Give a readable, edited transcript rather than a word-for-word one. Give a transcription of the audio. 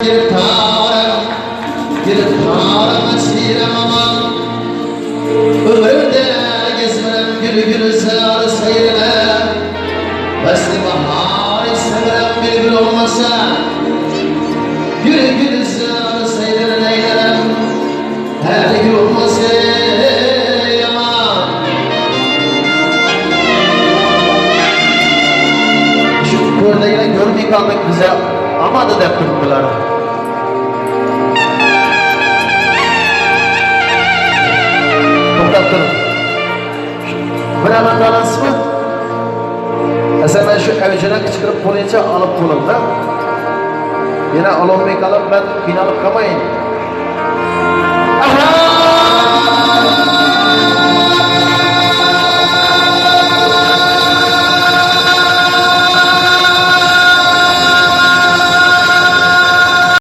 Girtarım çiğnemem ömrümde gezmem gül sığar seyrine Besli bahar severem bir gül olmasa Gül sığar seyrine neylerem her gül olmasa yaman Şu kördeğine görmeyi kaldık bize ama da dep tuttular. Bir hemen dalasın mı? Mesela şu evcine çıkırıp kolayınca alıp kolumda. Yine alınmayı kalıp ben finalıp kamayın. Aha!